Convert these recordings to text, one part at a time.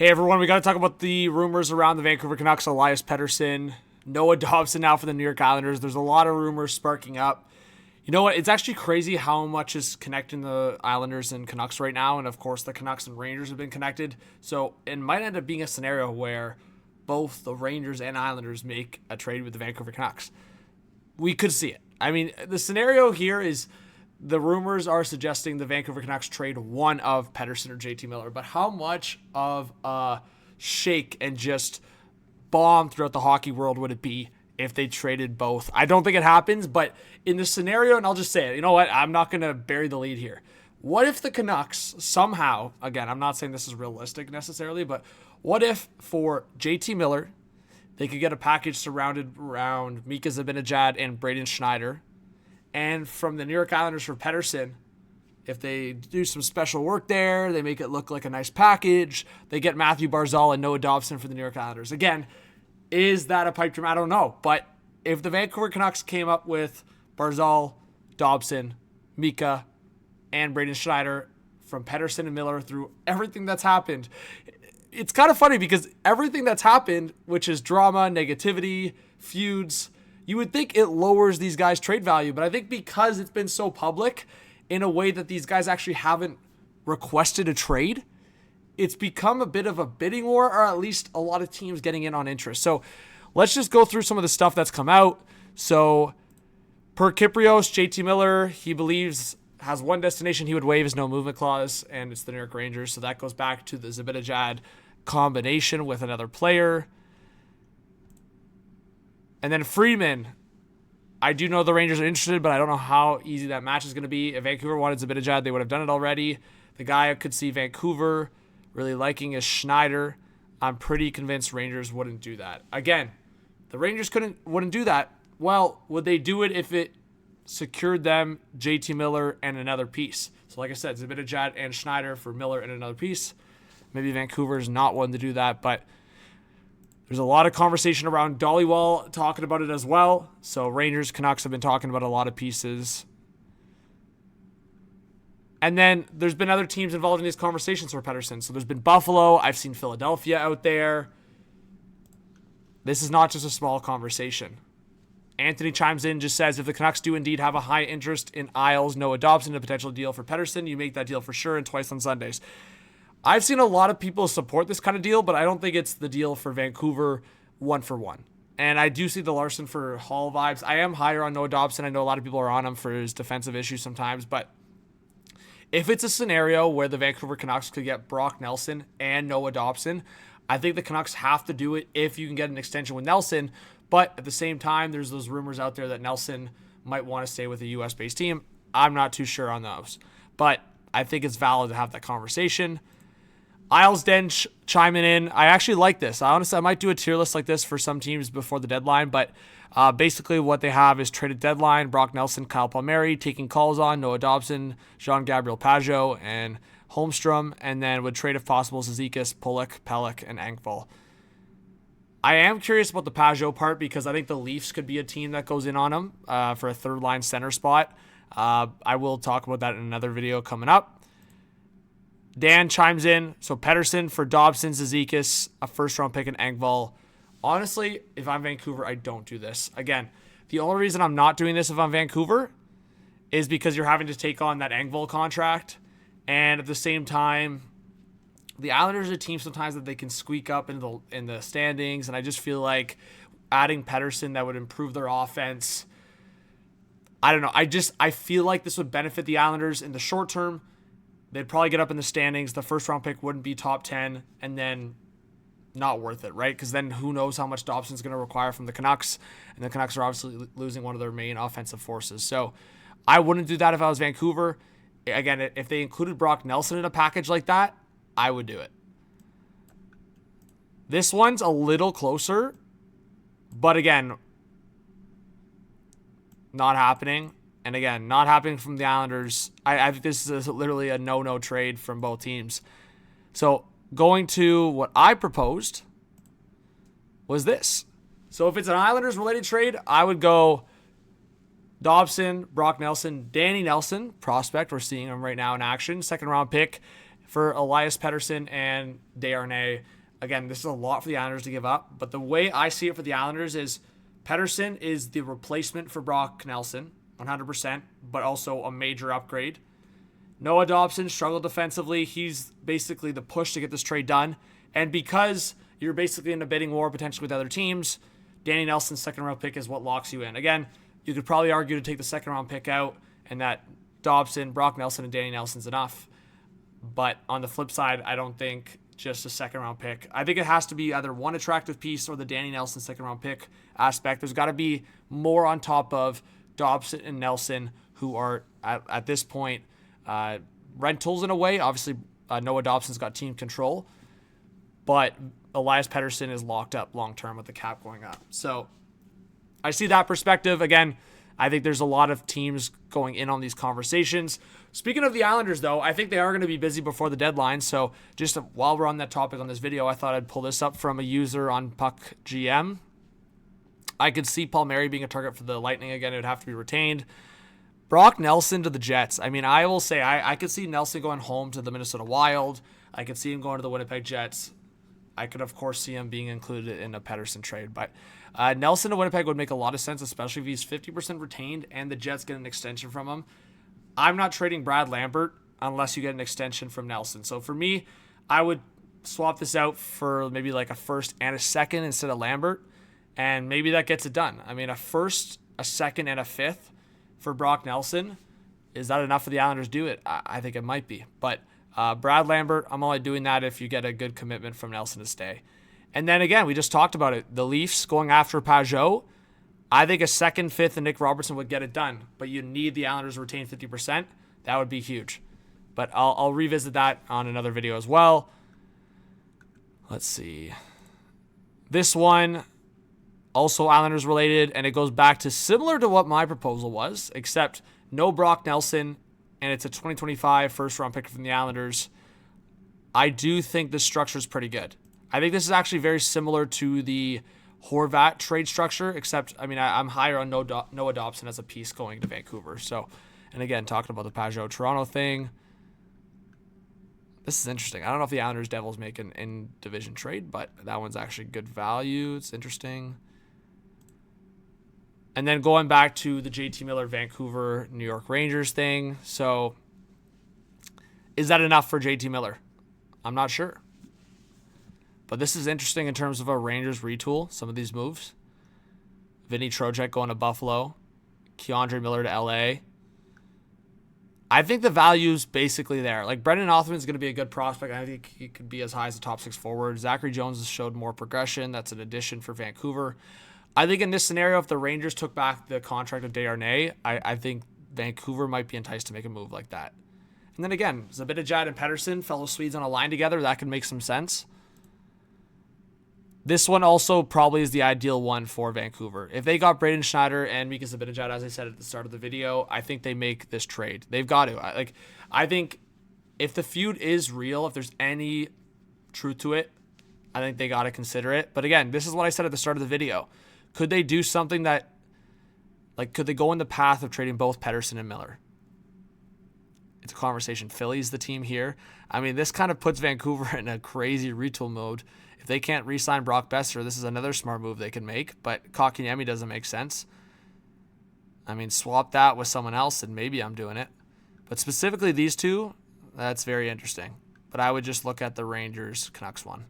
Hey everyone, we got to talk about the rumors around the Vancouver Canucks. ELIAS, Pettersson, Noah Dobson now for the New York Islanders. There's a lot of rumors sparking up. You know what? It's actually crazy how much is connecting the Islanders and Canucks right now. And of course, the Canucks and Rangers have been connected. So it might end up being a scenario where both the Rangers and Islanders make a trade with the Vancouver Canucks. We could see it. I mean, the scenario here is the rumors are suggesting the Vancouver Canucks trade one of Pettersson or JT Miller. But how much of a shake and just bomb throughout the hockey world would it be if they traded both? I don't think it happens, but in the scenario, and I'll just say it, you know what? I'm not going to bury the lead here. What if the Canucks somehow, again, I'm not saying this is realistic necessarily, but what if for JT Miller, they could get a package surrounded around Mika Zibanejad and Braden Schneider, and from the New York Islanders for Pettersson, if they do some special work there, they make it look like a nice package, they get Matthew Barzal and Noah Dobson for the New York Islanders. Again, is that a pipe dream? I don't know. But if the Vancouver Canucks came up with Barzal, Dobson, Mika, and Braden Schneider from Pettersson and Miller through everything that's happened, it's kind of funny because everything that's happened, which is drama, negativity, feuds, you would think it lowers these guys' trade value. But I think because it's been so public in a way that these guys actually haven't requested a trade, it's become a bit of a bidding war, or at least a lot of teams getting in on interest. So let's just go through some of the stuff that's come out. So per Kyprios, JT Miller, he believes has one destination he would waive his no movement clause, and it's the New York Rangers. So that goes back to the Zibanejad combination with another player. And then Friedman, I do know the Rangers are interested, but I don't know how easy that match is going to be. If Vancouver wanted Zibanejad, they would have done it already. The guy I could see Vancouver really liking is Schneider. I'm pretty convinced Rangers wouldn't do that. Again, the Rangers wouldn't do that. Well, would they do it if it secured them JT Miller and another piece? So like I said, Zibanejad and Schneider for Miller and another piece. Maybe Vancouver's not one to do that, but there's a lot of conversation around Dollywall talking about it as well. So Rangers, Canucks have been talking about a lot of pieces. And then there's been other teams involved in these conversations for Pettersson. So there's been Buffalo. I've seen Philadelphia out there. This is not just a small conversation. Anthony chimes in, just says, if the Canucks do indeed have a high interest in Isles, Noah Dobson, a potential deal for Pettersson, you make that deal for sure and twice on Sundays. I've seen a lot of people support this kind of deal, but I don't think it's the deal for Vancouver one for one. And I do see the Larson for Hall vibes. I am higher on Noah Dobson. I know a lot of people are on him for his defensive issues sometimes, but if it's a scenario where the Vancouver Canucks could get Brock Nelson and Noah Dobson, I think the Canucks have to do it if you can get an extension with Nelson. But at the same time, there's those rumors out there that Nelson might want to stay with a U.S.-based team. I'm not too sure on those. But I think it's valid to have that conversation. Isles Den chiming in. I actually like this. I might do a tier list like this for some teams before the deadline, but basically what they have is traded deadline, Brock Nelson, Kyle Palmieri, taking calls on Noah Dobson, Jean-Gabriel Pageau, and Holmstrom, and then would trade if possible Zizekas, Pulock, Pelech, and Engvall. I am curious about the Pageau part because I think the Leafs could be a team that goes in on him for a third-line center spot. I will talk about that in another video coming up. Dan chimes in. So Pettersson for Dobson, Zizekas, a first-round pick, and Engvall. Honestly, if I'm Vancouver, I don't do this. Again, the only reason I'm not doing this if I'm Vancouver is because you're having to take on that Engvall contract. And at the same time, the Islanders are a team sometimes that they can squeak up in the standings. And I just feel like adding Pettersson, that would improve their offense. I don't know. I feel like this would benefit the Islanders in the short term. They'd probably get up in the standings. The first-round pick wouldn't be top 10, and then not worth it, right? Because then who knows how much Dobson's going to require from the Canucks, and the Canucks are obviously losing one of their main offensive forces. So I wouldn't do that if I was Vancouver. Again, if they included Brock Nelson in a package like that, I would do it. This one's a little closer, but again, not happening. And again, not happening from the Islanders. I think this is literally a no-no trade from both teams. So going to what I proposed was this. So if it's an Islanders-related trade, I would go Dobson, Brock Nelson, Danny Nelson, prospect. We're seeing him right now in action. Second-round pick for ELIAS, Pettersson, and Desharnais. Again, this is a lot for the Islanders to give up, but the way I see it for the Islanders is Pettersson is the replacement for Brock Nelson, 100%, but also a major upgrade. Noah Dobson struggled defensively. He's basically the push to get this trade done. And because you're basically in a bidding war potentially with other teams, Danny Nelson's second-round pick is what locks you in. Again, you could probably argue to take the second-round pick out and that Dobson, Brock Nelson, and Danny Nelson's enough. But on the flip side, I don't think just a second-round pick. I think it has to be either one attractive piece or the Danny Nelson second-round pick aspect. There's got to be more on top of Dobson and Nelson, who are, at this point, rentals in a way. Obviously, Noah Dobson's got team control, but ELIAS Pettersson is locked up long-term with the cap going up. So I see that perspective. Again, I think there's a lot of teams going in on these conversations. Speaking of the Islanders, though, I think they are going to be busy before the deadline. So just while we're on that topic on this video, I thought I'd pull this up from a user on Puck GM. I could see Palmieri being a target for the Lightning again. It would have to be retained. Brock Nelson to the Jets. I mean, I will say I could see Nelson going home to the Minnesota Wild. I could see him going to the Winnipeg Jets. I could, of course, see him being included in a Pettersson trade. But Nelson to Winnipeg would make a lot of sense, especially if he's 50% retained and the Jets get an extension from him. I'm not trading Brad Lambert unless you get an extension from Nelson. So for me, I would swap this out for maybe like a first and a second instead of Lambert, and maybe that gets it done. I mean, a first, a second, and a fifth for Brock Nelson, is that enough for the Islanders to do it? I think it might be. But Brad Lambert, I'm only doing that if you get a good commitment from Nelson to stay. And then again, we just talked about it. The Leafs going after Pajot. I think a second, fifth, and Nick Robertson would get it done. But you need the Islanders to retain 50%. That would be huge. But I'll revisit that on another video as well. Let's see. This one, also Islanders related, and it goes back to similar to what my proposal was, except no Brock Nelson, and it's a 2025 first-round pick from the Islanders. I do think this structure is pretty good. I think this is actually very similar to the Horvat trade structure, except, I mean, I'm higher on Noah Dobson as a piece going to Vancouver. So, and again, talking about the Pajot-Toronto thing, this is interesting. I don't know if the Islanders Devils make an in-division trade, but that one's actually good value. It's interesting. And then going back to the JT Miller Vancouver New York Rangers thing. So is that enough for JT Miller? I'm not sure. But this is interesting in terms of a Rangers retool, some of these moves. Vinny Trocheck going to Buffalo. Keandre Miller to LA. I think the value's basically there. Like, Brendan Othman's going to be a good prospect. I think he could be as high as a top 6 forward. Zachary Jones has showed more progression. That's an addition for Vancouver. I think in this scenario, if the Rangers took back the contract of Desharnais, I think Vancouver might be enticed to make a move like that. And then again, Zibanejad and Pettersson, fellow Swedes on a line together, that could make some sense. This one also probably is the ideal one for Vancouver. If they got Braden Schneider and Mika Zibanejad, as I said at the start of the video, I think they make this trade. They've got to. I think if the feud is real, if there's any truth to it, I think they got to consider it. But again, this is what I said at the start of the video. Could they do something that, like, could they go in the path of trading both Pettersson and Miller? It's a conversation. Philly's the team here. I mean, this kind of puts Vancouver in a crazy retool mode. If they can't re-sign Brock Besser, this is another smart move they can make, but Kotkaniemi doesn't make sense. I mean, swap that with someone else, and maybe I'm doing it. But specifically these two, that's very interesting. But I would just look at the Rangers-Canucks one.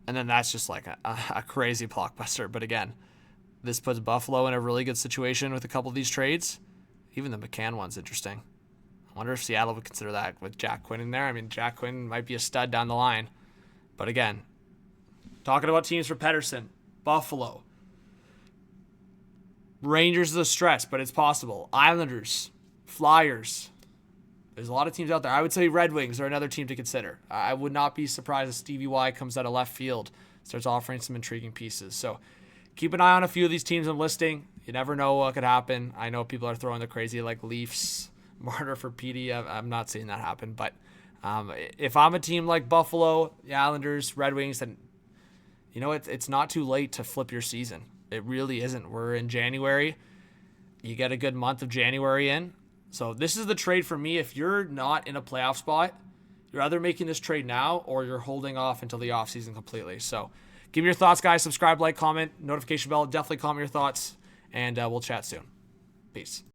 And then that's just like a crazy blockbuster. But again, this puts Buffalo in a really good situation with a couple of these trades. Even the McCann one's interesting. I wonder if Seattle would consider that with Jack Quinn in there. I mean, Jack Quinn might be a stud down the line. But again, talking about teams for Pettersson, Buffalo. Rangers is a stretch, but it's possible. Islanders, Flyers. There's a lot of teams out there. I would say Red Wings are another team to consider. I would not be surprised if Stevie Y comes out of left field, starts offering some intriguing pieces. So keep an eye on a few of these teams I'm listing. You never know what could happen. I know people are throwing the crazy like Leafs, Marner for PD. I'm not seeing that happen. But if I'm a team like Buffalo, the Islanders, Red Wings, then you know it's not too late to flip your season. It really isn't. We're in January. You get a good month of January in. So this is the trade for me. If you're not in a playoff spot, You're either making this trade now or you're holding off until the offseason completely. So give me your thoughts, guys. Subscribe, like, comment, notification bell. Definitely comment your thoughts, and we'll chat soon. Peace.